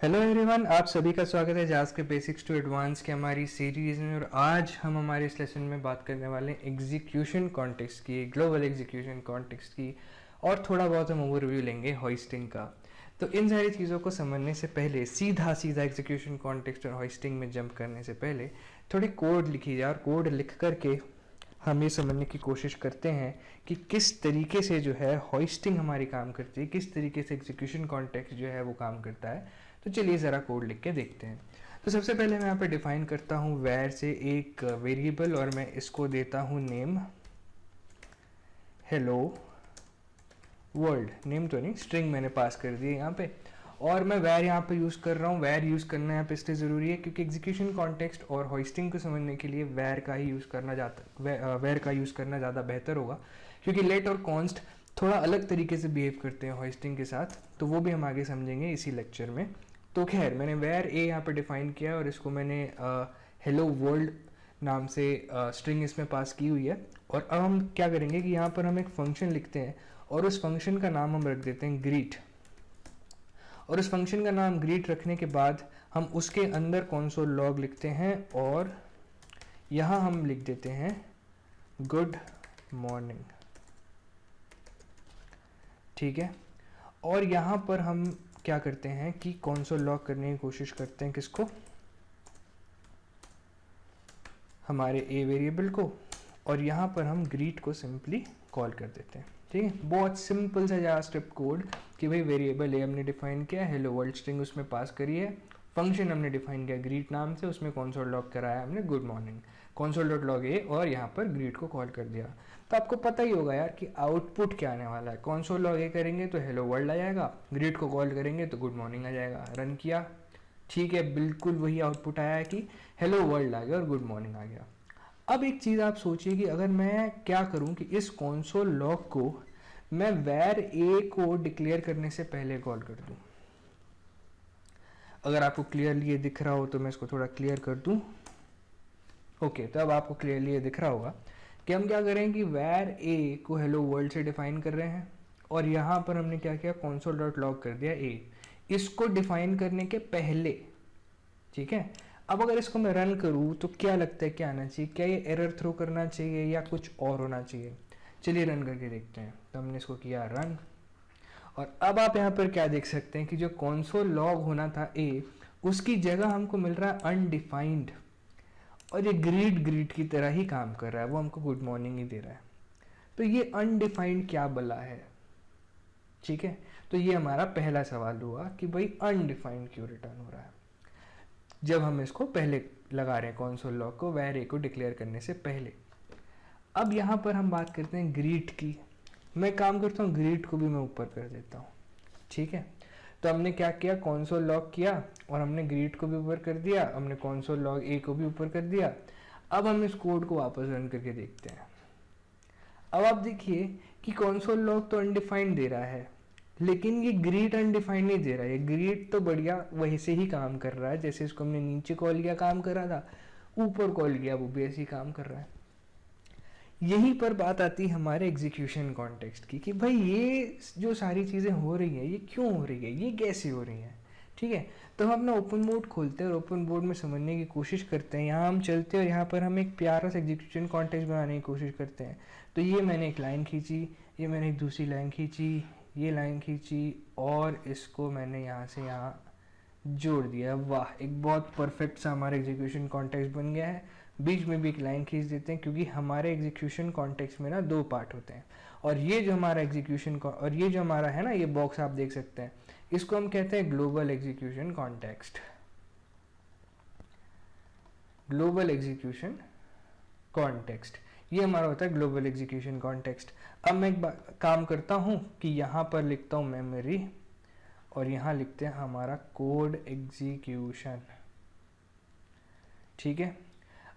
Hello everyone, आप सभी का स्वागत है जास के बेसिक्स टू एडवांस के हमारी सीरीज में। और आज हम हमारे इस लेसन में बात करने वाले हैं एग्जीक्यूशन कॉन्टेक्स्ट की, ग्लोबल एग्जीक्यूशन कॉन्टेक्स्ट की, और थोड़ा बहुत हम ओवरव्यू लेंगे होइस्टिंग का। तो इन सारी चीज़ों को समझने से पहले सीधा एग्जीक्यूशन कॉन्टेक्स्ट और होइस्टिंग में जंप करने से पहले थोड़ी कोड लिखी जाए, और कोड लिख करके हम ये समझने की कोशिश करते हैं कि किस तरीके से जो है होइस्टिंग हमारी काम करती है, किस तरीके से एग्जीक्यूशन कॉन्टेक्स्ट जो है वो काम करता है। तो चलिए ज़रा कोड लिख के देखते हैं। तो सबसे पहले मैं यहाँ पे डिफाइन करता हूँ वेर से एक वेरिएबल, और मैं इसको देता हूँ नेम हेलो वर्ल्ड। नेम तो नहीं, स्ट्रिंग मैंने पास कर दी है यहाँ पे। और मैं वेर यहाँ पे यूज़ कर रहा हूँ। वेर यूज़ करना यहाँ पे इसलिए ज़रूरी है क्योंकि एग्जीक्यूशन कॉन्टेक्स्ट और होइस्टिंग को समझने के लिए वेर का यूज़ करना ज़्यादा बेहतर होगा, क्योंकि लेट और कॉन्स्ट थोड़ा अलग तरीके से बिहेव करते हैं होइस्टिंग के साथ। तो वो भी हम आगे समझेंगे इसी लेक्चर में। तो खैर, मैंने वेर ए यहाँ पे डिफाइन किया और इसको मैंने हेलो वर्ल्ड नाम से स्ट्रिंग इसमें पास की हुई है। और अब हम क्या करेंगे कि यहाँ पर हम एक फंक्शन लिखते हैं और उस फंक्शन का नाम हम रख देते हैं ग्रीट। और उस फंक्शन का नाम ग्रीट रखने के बाद हम उसके अंदर console log लिखते हैं, और यहाँ हम लिख देते हैं गुड मॉर्निंग। ठीक है। और यहाँ पर हम क्या करते हैं कि console log करने की कोशिश करते हैं किसको, हमारे a वेरिएबल को, और यहाँ पर हम ग्रीट को सिंपली कॉल कर देते हैं। ठीक है, बहुत सिंपल सा जावास्क्रिप्ट कोड कि भाई वेरिएबल ए हमने डिफाइन किया, हेलो वर्ल्ड स्ट्रिंग उसमें पास करी है, फंक्शन हमने डिफाइन किया ग्रीट नाम से, उसमें console log कराया हमने गुड मॉर्निंग, console.log ए, और यहाँ पर ग्रीट को कॉल कर दिया। तो आपको पता ही होगा यार कि आउटपुट क्या आने वाला है। console.log ए करेंगे तो हेलो वर्ल्ड आ जाएगा, ग्रीट को कॉल करेंगे तो गुड मॉर्निंग आ जाएगा। रन किया, ठीक है, बिल्कुल वही आउटपुट आया है कि हेलो वर्ल्ड आ गया और गुड मॉर्निंग आ गया। अब एक चीज़ आप सोचिए कि अगर मैं क्या करूं कि इस console log को मैं var a को डिक्लेयर करने से पहले कॉल कर दूं। अगर आपको क्लियरली ये दिख रहा हो तो मैं इसको थोड़ा क्लियर कर दूं। ओके, तो अब आपको क्लियरली ये दिख रहा होगा कि हम क्या करें कि var a को हेलो वर्ल्ड से डिफाइन कर रहे हैं, और यहाँ पर हमने क्या किया, console.log कर दिया a, इसको डिफाइन करने के पहले। ठीक है, अब अगर इसको मैं रन करूँ तो क्या लगता है क्या आना चाहिए, क्या ये एरर थ्रो करना चाहिए या कुछ और होना चाहिए। चलिए रन करके देखते हैं। तो हमने इसको किया रन, और अब आप यहाँ पर क्या देख सकते हैं कि जो console log होना था a, उसकी जगह हमको मिल रहा है अनडिफाइंड, और ये ग्रीट की तरह ही काम कर रहा है, वो हमको गुड मॉर्निंग ही दे रहा है। तो ये अनडिफाइंड क्या बला है। ठीक है, तो ये हमारा पहला सवाल हुआ कि भाई अनडिफाइंड क्यों रिटर्न हो रहा है, जब हम इसको पहले लगा रहे हैं console log को var a को डिक्लेयर करने से पहले। अब यहाँ पर हम बात करते हैं ग्रीट की। मैं काम करता हूँ ग्रीट को भी मैं ऊपर कर देता हूँ। ठीक है, तो हमने क्या किया, console log किया और हमने ग्रीट को भी ऊपर कर दिया, हमने console log a को भी ऊपर कर दिया। अब हम इस कोड को वापस रन करके देखते हैं। अब आप देखिए कि console log तो अनडिफाइंड दे रहा है, लेकिन ये ग्रीट अनडिफाइंड नहीं दे रहा है। ये ग्रीट तो बढ़िया वही से ही काम कर रहा है, जैसे इसको हमने नीचे कॉल किया काम कर रहा था, ऊपर कॉल किया वो भी ऐसे ही काम कर रहा है। यहीं पर बात आती है हमारे एग्जीक्यूशन कॉन्टेक्स्ट की कि भाई ये जो सारी चीज़ें हो रही हैं ये क्यों हो रही है, ये कैसे हो रही हैं। ठीक है, तो हम अपना ओपन बोर्ड खोलते हैं और ओपन बोर्ड में समझने की कोशिश करते हैं। यहाँ हम चलते हैं और यहाँ पर हम एक प्यारा सा एग्जीक्यूशन कॉन्टेक्स्ट बनाने की कोशिश करते हैं। तो ये मैंने एक लाइन खींची, ये मैंने एक दूसरी लाइन खींची, ये लाइन खींची, और इसको मैंने यहाँ से यहाँ जोड़ दिया। वाह, एक बहुत परफेक्ट सा हमारा एग्जीक्यूशन कॉन्टेक्स्ट बन गया है। बीच में भी एक लाइन खींच देते हैं, क्योंकि हमारे एग्जीक्यूशन कॉन्टेक्स्ट में ना दो पार्ट होते हैं। और ये जो हमारा और ये जो हमारा है ना, ये बॉक्स आप देख सकते हैं, इसको हम कहते हैं global execution context. Global execution context, ये हमारा होता है ग्लोबल एग्जीक्यूशन कॉन्टेक्स्ट। अब मैं एक काम करता हूँ कि यहाँ पर लिखता हूँ मेमोरी, और यहाँ लिखते हैं हमारा कोड एग्जीक्यूशन। ठीक है,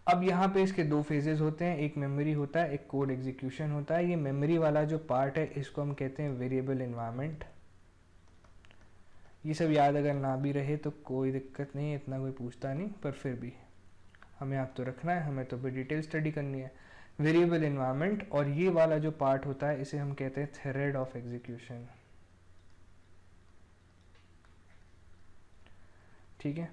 अब यहाँ पे इसके दो फेजेस होते हैं, एक मेमोरी होता है, एक कोड एग्जीक्यूशन होता है। ये मेमोरी वाला जो पार्ट है इसको हम कहते हैं वेरिएबल एनवायरनमेंट। ये सब याद अगर ना भी रहे तो कोई दिक्कत नहीं है, इतना कोई पूछता नहीं, पर फिर भी हमें आप तो रखना है, हमें तो भी डिटेल स्टडी करनी है। वेरिएबल एनवायरनमेंट, और ये वाला जो पार्ट होता है इसे हम कहते हैं थ्रेड ऑफ एग्जीक्यूशन। ठीक है,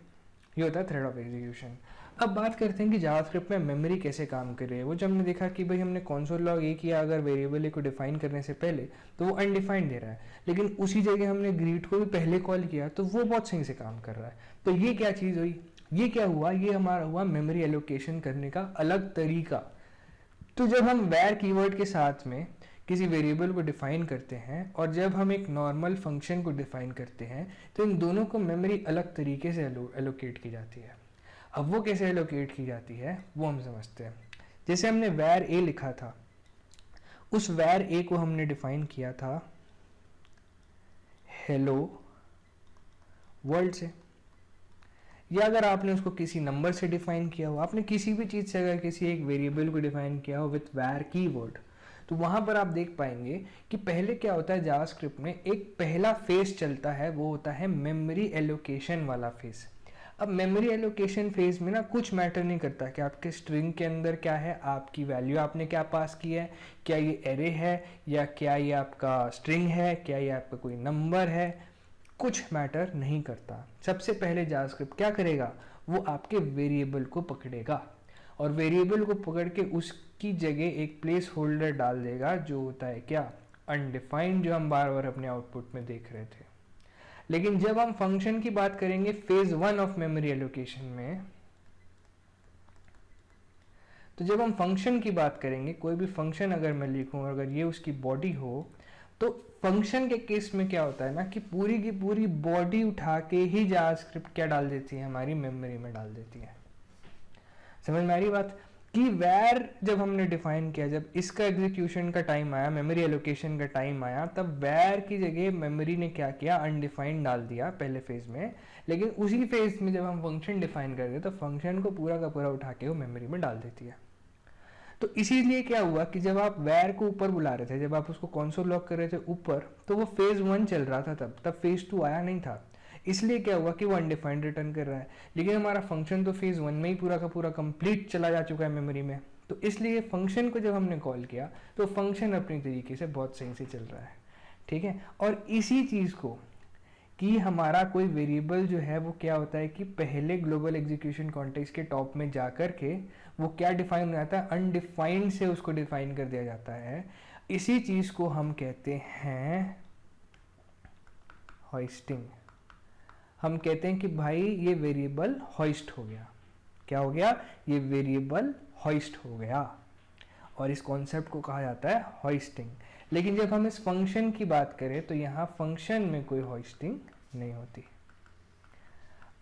ये होता है थ्रेड ऑफ एग्जीक्यूशन। अब बात करते हैं कि जावास्क्रिप्ट में मेमोरी कैसे काम कर रही है। वो जब हमने देखा कि भाई हमने कंसोल लॉग ए किया अगर वेरिएबल ए को डिफाइन करने से पहले तो वो अनडिफाइंड दे रहा है, लेकिन उसी जगह हमने ग्रीट को भी पहले कॉल किया तो वो बहुत सही से काम कर रहा है। तो ये क्या चीज़ हुई, ये क्या हुआ, ये हमारा हुआ मेमोरी एलोकेशन करने का अलग तरीका। तो जब हम वैर कीवर्ड के साथ में किसी वेरिएबल को डिफाइन करते हैं और जब हम एक नॉर्मल फंक्शन को डिफाइन करते हैं तो इन दोनों को मेमोरी अलग तरीके से एलोकेट की जाती है। अब वो कैसे एलोकेट की जाती है वो हम समझते हैं। जैसे हमने वैर ए लिखा था, उस वैर ए को हमने डिफाइन किया था हेलो वर्ल्ड से, या अगर आपने उसको किसी नंबर से डिफाइन किया हो, आपने किसी भी चीज़ से अगर किसी एक वेरिएबल को डिफाइन किया हो विथ वैर कीवर्ड, तो वहाँ पर आप देख पाएंगे कि पहले क्या होता है जावास्क्रिप्ट में एक पहला फेज चलता है, वो होता है मेमोरी एलोकेशन वाला फेज। अब मेमोरी एलोकेशन फेज में ना कुछ मैटर नहीं करता कि आपके स्ट्रिंग के अंदर क्या है, आपकी वैल्यू आपने क्या पास की है, क्या ये एरे है या क्या ये आपका स्ट्रिंग है, क्या ये आपका कोई नंबर है, कुछ मैटर नहीं करता। सबसे पहले जावास्क्रिप्ट क्या करेगा, वो आपके वेरिएबल को पकड़ेगा और वेरिएबल को पकड़ के उसकी जगह एक प्लेस होल्डर डाल देगा जो होता है क्या, अनडिफाइंड, जो हम बार बार अपने आउटपुट में देख रहे थे। लेकिन जब हम फंक्शन की बात करेंगे फेज 1 ऑफ मेमोरी एलोकेशन में, तो जब हम फंक्शन की बात करेंगे, कोई भी फंक्शन अगर मैं लिखूं और अगर ये उसकी बॉडी हो, तो फंक्शन के केस में क्या होता है ना कि पूरी की पूरी बॉडी उठा के ही जावास्क्रिप्ट क्या डाल देती है, हमारी मेमोरी में डाल देती है। समझ में आ रही बात कि वैर जब हमने डिफाइन किया, जब इसका एग्जीक्यूशन का टाइम आया, मेमोरी एलोकेशन का टाइम आया, तब वैर की जगह मेमोरी ने क्या किया, अनडिफाइंड डाल दिया पहले फेज में। लेकिन उसी फेज में जब हम फंक्शन डिफाइन करते हैं तो फंक्शन को पूरा का पूरा उठा के वो मेमोरी में डाल देती है। तो इसीलिए क्या हुआ कि जब आप वैर को ऊपर बुला रहे थे, जब आप उसको कंसोल लॉग कर रहे थे ऊपर, तो वो फेज 1 चल रहा था, तब फेज 2 आया नहीं था। इसलिए क्या हुआ कि वो अनडिफाइंड रिटर्न कर रहा है, लेकिन हमारा फंक्शन तो फेज 1 में ही पूरा का पूरा कंप्लीट चला जा चुका है मेमोरी में। तो इसलिए फंक्शन को जब हमने कॉल किया तो फंक्शन अपनी तरीके से बहुत सही से चल रहा है, ठीक है। और इसी चीज़ को कि हमारा कोई वेरिएबल जो है वो क्या होता है कि पहले ग्लोबल एग्जीक्यूशन कॉन्टेक्स्ट के टॉप में जा कर के वो क्या डिफाइन हो जाता है, अनडिफाइंड से उसको डिफाइन कर दिया जाता है। इसी चीज़ को हम कहते हैं होइस्टिंग। हम कहते हैं कि भाई ये वेरिएबल होइस्ट हो गया। क्या हो गया, ये वेरिएबल होइस्ट हो गया, और इस कॉन्सेप्ट को कहा जाता है होइस्टिंग। लेकिन जब हम इस फंक्शन की बात करें तो यहाँ फंक्शन में कोई होइस्टिंग नहीं होती।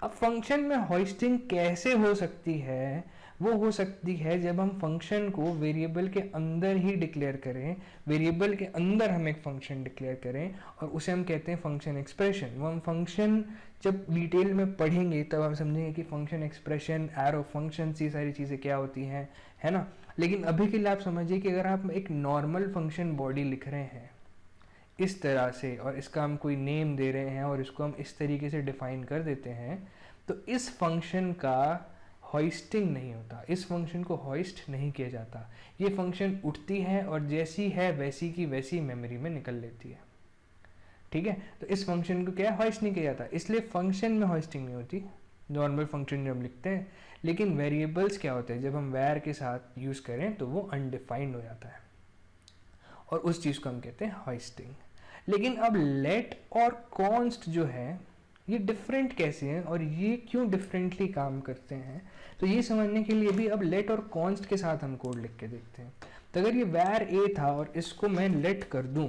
अब फंक्शन में होइस्टिंग कैसे हो सकती है, वो हो सकती है जब हम फंक्शन को वेरिएबल के अंदर ही डिक्लेयर करें, वेरिएबल के अंदर हम एक फंक्शन डिक्लेयर करें और उसे हम कहते हैं फंक्शन एक्सप्रेशन। वो हम फंक्शन जब डिटेल में पढ़ेंगे तब हम समझेंगे कि फंक्शन एक्सप्रेशन, एरो फंक्शन, ये सारी चीज़ें क्या होती हैं, है ना। लेकिन अभी के लिए आप समझिए कि अगर आप एक नॉर्मल फंक्शन बॉडी लिख रहे हैं इस तरह से और इसका हम कोई नेम दे रहे हैं और इसको हम इस तरीके से डिफाइन कर देते हैं, तो इस फंक्शन का होइस्टिंग नहीं होता, इस फंक्शन को होइस्ट नहीं किया जाता। ये फंक्शन उठती है और जैसी है वैसी की वैसी मेमोरी में निकल लेती है, ठीक है। तो इस फंक्शन को क्या होइस्ट नहीं किया जाता, इसलिए फंक्शन में होइस्टिंग नहीं होती, नॉर्मल फंक्शन जब हम लिखते हैं। लेकिन वेरिएबल्स क्या होते हैं, जब हम वैर के साथ यूज़ करें तो वो अनडिफाइंड हो जाता है और उस चीज़ को हम कहते हैं होइस्टिंग। लेकिन अब लेट और कॉन्स्ट जो है ये डिफरेंट कैसे हैं और ये क्यों डिफरेंटली काम करते हैं, तो ये समझने के लिए भी अब लेट और कॉन्स्ट के साथ हम कोड लिख के देखते हैं। तो अगर ये वैर ए था और इसको मैं लेट कर दूं,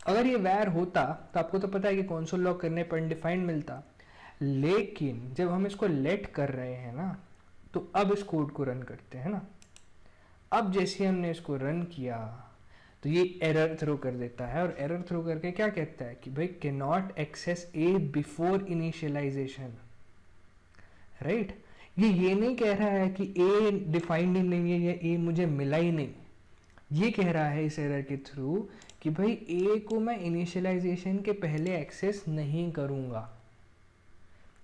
अगर ये वैर होता तो आपको तो पता है कि कंसोल लॉग करने पर अनडिफाइंड मिलता, लेकिन जब हम इसको लेट कर रहे हैं ना, तो अब इस कोड को रन करते हैं ना, अब जैसे हमने इसको रन किया तो ये एरर थ्रो कर देता है, और एरर थ्रो करके क्या कहता है कि भाई can not access a before initialization, right. ये नहीं कह रहा है कि ए डिफाइंड ही नहीं है या ए मुझे मिला ही नहीं, ये कह रहा है इस एरर के थ्रू कि भाई ए को मैं इनिशियलाइजेशन के पहले एक्सेस नहीं करूँगा।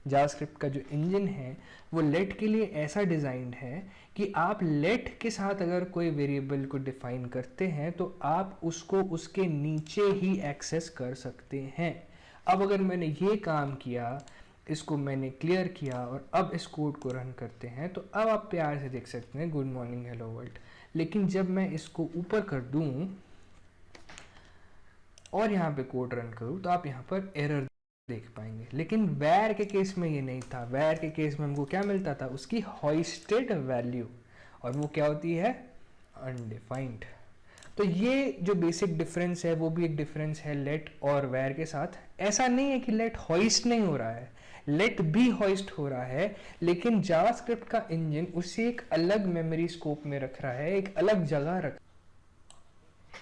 जावास्क्रिप्ट का जो इंजन है वो लेट के लिए ऐसा डिज़ाइंड है कि आप लेट के साथ अगर कोई वेरिएबल को डिफाइन करते हैं तो आप उसको उसके नीचे ही एक्सेस कर सकते हैं। अब अगर मैंने ये काम किया इसको मैंने क्लियर किया और अब इस कोड को रन करते हैं, तो अब आप प्यार से देख सकते हैं गुड मॉर्निंग हेलो वर्ल्ड। लेकिन जब मैं इसको ऊपर कर दूं और यहाँ पे कोड रन करूँ तो आप यहाँ पर एरर देख पाएंगे। लेकिन वैर के केस में ये नहीं था। वैर के केस में हमको क्या मिलता था, उसकी होइस्टेड वैल्यू, और वो क्या होती है, अनडिफाइंड। तो ये जो बेसिक डिफरेंस है वो भी एक डिफरेंस है लेट और वैर के साथ। ऐसा नहीं है कि लेट होइस्ट नहीं हो रहा है, लेट भी होइस्ट हो रहा है, लेकिन जावास्क्रिप्ट का इंजन उसे एक अलग मेमोरी स्कोप में रख रहा है, एक अलग जगह रख,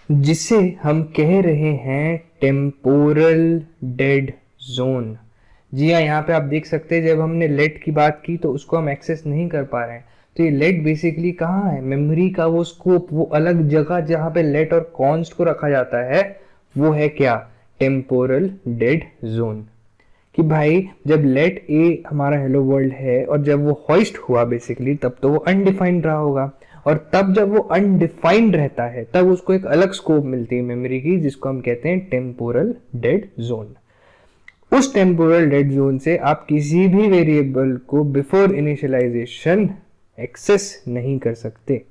जिसे हम कह रहे हैं टेम्पोरल डेड जोन। जी हाँ, यहाँ पे आप देख सकते हैं जब हमने लेट की बात की तो उसको हम एक्सेस नहीं कर पा रहे हैं। तो ये लेट बेसिकली कहाँ है, मेमोरी का वो स्कोप, वो अलग जगह जहाँ पे लेट और कॉन्स्ट को रखा जाता है, वो है क्या, टेम्पोरल डेड जोन। कि भाई जब लेट ए हमारा हेलो वर्ल्ड है और जब वो होइस्ट हुआ बेसिकली, तब तो वो अनडिफाइंड रहा होगा, और तब जब वो अनडिफाइंड रहता है तब उसको एक अलग स्कोप मिलती है मेमोरी की, जिसको हम कहते हैं टेम्पोरल डेड जोन। उस टेम्पोरल डेड जोन से आप किसी भी वेरिएबल को बिफोर इनिशियलाइजेशन एक्सेस नहीं कर सकते,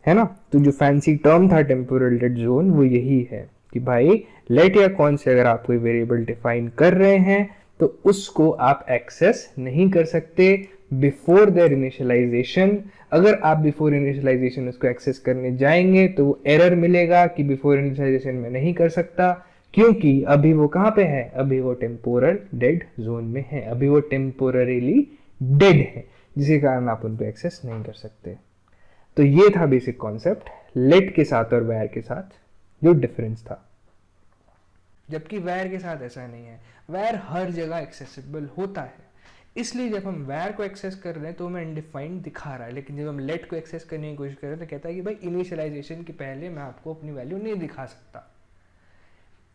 है ना। तो जो फैंसी टर्म था टेम्पोरल डेड जोन वो यही है कि भाई लेट या कौन से अगर आप कोई वेरिएबल डिफाइन कर रहे हैं तो उसको आप एक्सेस नहीं कर सकते बिफोर देयर इनिशियलाइजेशन। अगर आप बिफोर इनिशियलाइजेशन उसको एक्सेस करने जाएंगे तो वो एरर मिलेगा कि बिफोर इनिशियलाइजेशन में नहीं कर सकता, क्योंकि अभी वो कहाँ पे है, अभी वो टेम्पोरल डेड जोन में है, अभी वो टेम्पोररीली डेड है, जिसके कारण आप उन पे एक्सेस नहीं कर सकते। तो ये था बेसिक कॉन्सेप्ट लेट के साथ और वैर के साथ जो डिफरेंस था। जबकि वैर के साथ ऐसा नहीं है, वैर हर जगह एक्सेसिबल होता है, इसलिए जब हम वैर को एक्सेस कर रहे हैं तो हमें अनडिफाइंड दिखा रहा है। लेकिन जब हम लेट को एक्सेस करने की कोशिश कर रहे हैं तो कहता है कि भाई इनिशियलाइजेशन के पहले मैं आपको अपनी वैल्यू नहीं दिखा सकता,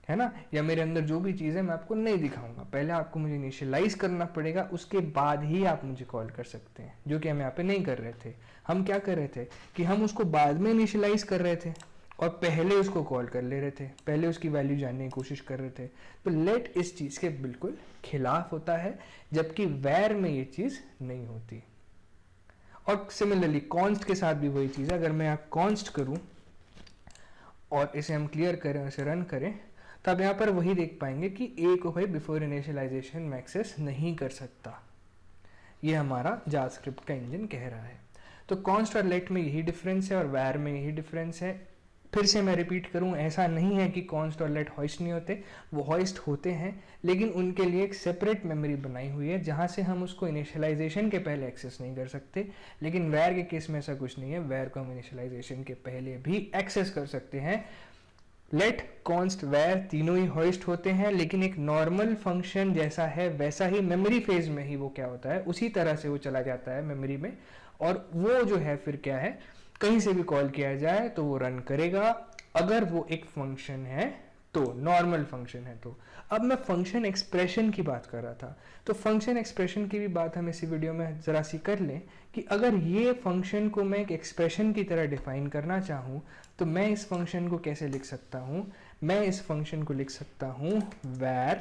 है ना, या मेरे अंदर जो भी चीज़ है मैं आपको नहीं दिखाऊंगा, पहले आपको मुझे इनिशियलाइज करना पड़ेगा, उसके बाद ही आप मुझे कॉल कर सकते हैं, जो कि हम यहाँ पे नहीं कर रहे थे। हम क्या कर रहे थे कि हम उसको बाद में इनिशियलाइज कर रहे थे और पहले उसको कॉल कर ले रहे थे, पहले उसकी वैल्यू जानने की कोशिश कर रहे थे। तो लेट इस चीज़ के बिल्कुल खिलाफ होता है, जबकि वैर में ये चीज़ नहीं होती। और सिमिलरली कॉन्स्ट के साथ भी वही चीज़ है। अगर मैं यहाँ कॉन्स्ट करूँ और इसे हम क्लियर करें, इसे रन करें, तो आप यहाँ पर वही देख पाएंगे कि ए को भाई बिफोर इनिशियलाइजेशन में एक्सेस नहीं कर सकता, ये हमारा जावास्क्रिप्ट का इंजन कह रहा है। तो कॉन्स्ट और लेट में यही डिफरेंस है और वैर में यही डिफरेंस है। फिर से मैं रिपीट करूं, ऐसा नहीं है कि कॉन्स्ट और लेट हॉइस्ट नहीं होते, वो हॉइस्ट होते हैं, लेकिन उनके लिए एक सेपरेट मेमोरी बनाई हुई है जहां से हम उसको इनिशियलाइजेशन के पहले एक्सेस नहीं कर सकते। लेकिन वैर के केस में ऐसा कुछ नहीं है, वैर को हम इनिशियलाइजेशन के पहले भी एक्सेस कर सकते हैं। लेट, कॉन्स्ट, वैर तीनों ही हॉइस्ट होते हैं, लेकिन एक नॉर्मल फंक्शन जैसा है वैसा ही मेमोरी फेज में ही वो क्या होता है, उसी तरह से वो चला जाता है मेमोरी में, और वो जो है फिर क्या है, कहीं से भी कॉल किया जाए तो वो रन करेगा, अगर वो एक फंक्शन है तो, नॉर्मल फंक्शन है तो। अब मैं फंक्शन एक्सप्रेशन की बात कर रहा था, तो फंक्शन एक्सप्रेशन की भी बात हम इसी वीडियो में ज़रा सी कर लें कि अगर ये फंक्शन को मैं एक एक्सप्रेशन की तरह डिफाइन करना चाहूँ तो मैं इस फंक्शन को कैसे लिख सकता हूँ, मैं इस फंक्शन को लिख सकता हूँ where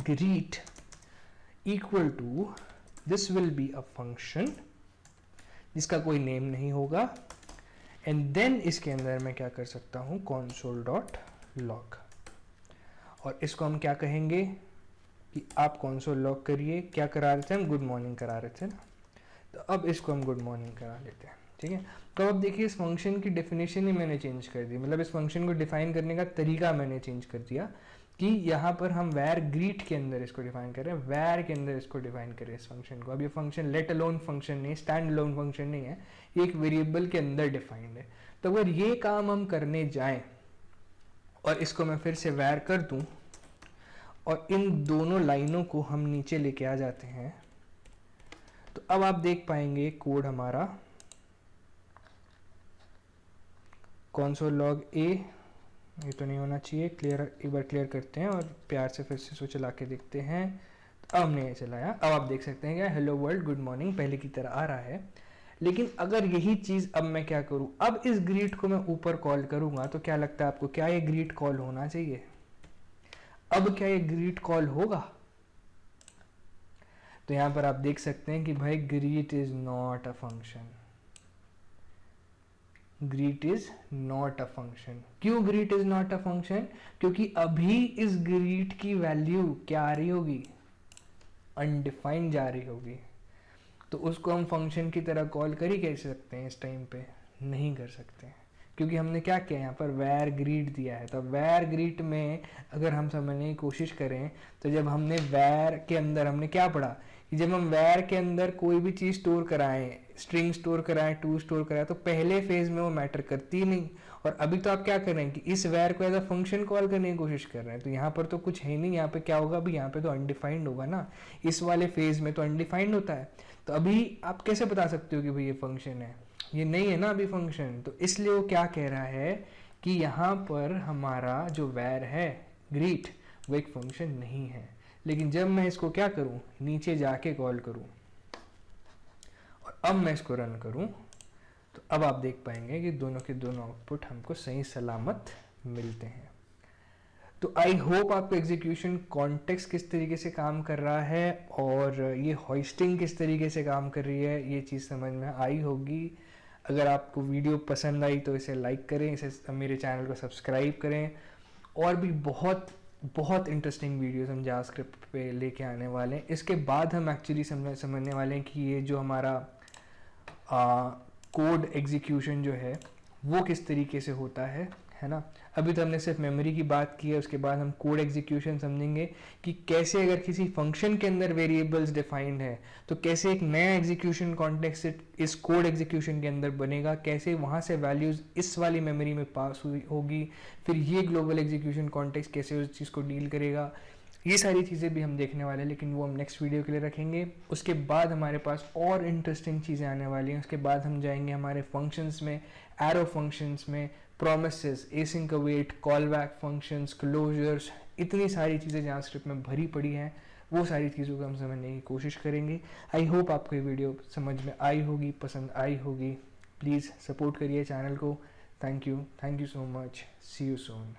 greet equal to, this will be a function जिसका कोई नेम नहीं होगा, एंड देन इसके अंदर मैं क्या कर सकता हूँ, console.log, और इसको हम क्या कहेंगे कि आप console log करिए, क्या करा रहे थे हम, गुड मॉर्निंग करा रहे थे ना, तो अब इसको हम गुड मॉर्निंग करा लेते हैं, ठीक है। तो अब देखिए इस फंक्शन की डेफिनेशन ही मैंने चेंज कर दी, मतलब इस फंक्शन को डिफाइन करने का तरीका मैंने चेंज कर दिया कि यहाँ पर हम वैर ग्रीट के अंदर इसको डिफाइन कर रहे हैं, वैर के अंदर इसको डिफाइन करें इस फंक्शन को। अब ये फंक्शन लेट अलोन फंक्शन नहीं, स्टैंड अलोन फंक्शन नहीं है, ये एक वेरिएबल के अंदर डिफाइंड है। तो अगर ये काम हम करने जाएं और इसको मैं फिर से वैर कर दूं और इन दोनों लाइनों को हम नीचे लेके आ जाते हैं, तो अब आप देख पाएंगे कोड हमारा console log a, ये तो नहीं होना चाहिए, क्लियर, एक बार क्लियर करते हैं और प्यार से फिर से इसको चला के देखते हैं। तो अब हमने ये चलाया, अब आप देख सकते हैं क्या हेलो वर्ल्ड गुड मॉर्निंग पहले की तरह आ रहा है। लेकिन अगर यही चीज़ अब मैं क्या करूं, अब इस ग्रीट को मैं ऊपर कॉल करूंगा तो क्या लगता है आपको, क्या ये ग्रीट कॉल होना चाहिए? अब क्या ये ग्रीट कॉल होगा? तो यहाँ पर आप देख सकते हैं कि भाई greet is not a function, greet is not a function. क्यों greet is not a function? क्योंकि अभी इस ग्रीट की वैल्यू क्या आ रही होगी, अनडिफाइंड जा रही होगी, तो उसको हम फंक्शन की तरह कॉल कर ही कैसे सकते हैं इस टाइम पे? नहीं कर सकते, क्योंकि हमने क्या किया यहाँ पर वैर ग्रीट दिया है। तो वैर ग्रीट में अगर हम समझने की कोशिश करें तो जब हमने वैर के अंदर हमने क्या पढ़ा कि जब हम वैर के अंदर कोई भी चीज़ स्टोर कराएं, स्ट्रिंग स्टोर कराएं, टू स्टोर कराएं, तो पहले फेज में वो मैटर करती ही नहीं। और अभी तो आप क्या कर रहे हैं कि इस वैर को एज अ फंक्शन कॉल करने की कोशिश कर रहे हैं, तो यहाँ पर तो कुछ है नहीं। यहाँ पे क्या होगा, अभी यहाँ पे तो अनडिफाइंड होगा ना, इस वाले फेज में तो अनडिफाइंड होता है। तो अभी आप कैसे बता सकते हो कि भाई ये फंक्शन है? ये नहीं है ना अभी फंक्शन। तो इसलिए वो क्या कह रहा है कि यहाँ पर हमारा जो वैर है ग्रीट वो एक फंक्शन नहीं है। लेकिन जब मैं इसको क्या करूँ, नीचे जाके कॉल करूँ और अब मैं इसको रन करूँ, तो अब आप देख पाएंगे कि दोनों के दोनों आउटपुट हमको सही सलामत मिलते हैं। तो आई होप आपको एग्जीक्यूशन कॉन्टेक्स्ट किस तरीके से काम कर रहा है और ये होस्टिंग किस तरीके से काम कर रही है, ये चीज़ समझ में आई होगी। अगर आपको वीडियो पसंद आई तो इसे लाइक करें, इसे मेरे चैनल को सब्सक्राइब करें। और भी बहुत बहुत इंटरेस्टिंग वीडियोस हम जावास्क्रिप्ट पे लेके आने वाले हैं। इसके बाद हम एक्चुअली समझने वाले हैं कि ये जो हमारा कोड एग्जीक्यूशन जो है वो किस तरीके से होता है ना। अभी तो हमने सिर्फ मेमोरी की बात की है, उसके बाद हम कोड एग्जीक्यूशन समझेंगे कि कैसे अगर किसी फंक्शन के अंदर वेरिएबल्स डिफाइंड है तो कैसे एक नया एग्जीक्यूशन कॉन्टेक्स्ट इस कोड एग्जीक्यूशन के अंदर बनेगा, कैसे वहाँ से वैल्यूज़ इस वाली मेमोरी में पास हुई होगी, फिर ये ग्लोबल एग्जीक्यूशन कॉन्टेक्स्ट कैसे उस चीज़ को डील करेगा। ये सारी चीज़ें भी हम देखने वाले हैं, लेकिन वो हम नेक्स्ट वीडियो के लिए रखेंगे। उसके बाद हमारे पास और इंटरेस्टिंग चीज़ें आने वाली हैं। उसके बाद हम जाएंगे हमारे फंक्शंस में, एरो फंक्शंस में, promises, async await, call back functions, closures, इतनी सारी चीज़ें जावास्क्रिप्ट में भरी पड़ी हैं। वो सारी चीज़ों को हम समझने की कोशिश करेंगे। आई होप आपको ये वीडियो समझ में आई होगी, पसंद आई होगी। प्लीज़ सपोर्ट करिए चैनल को। Thank you so much. See you soon.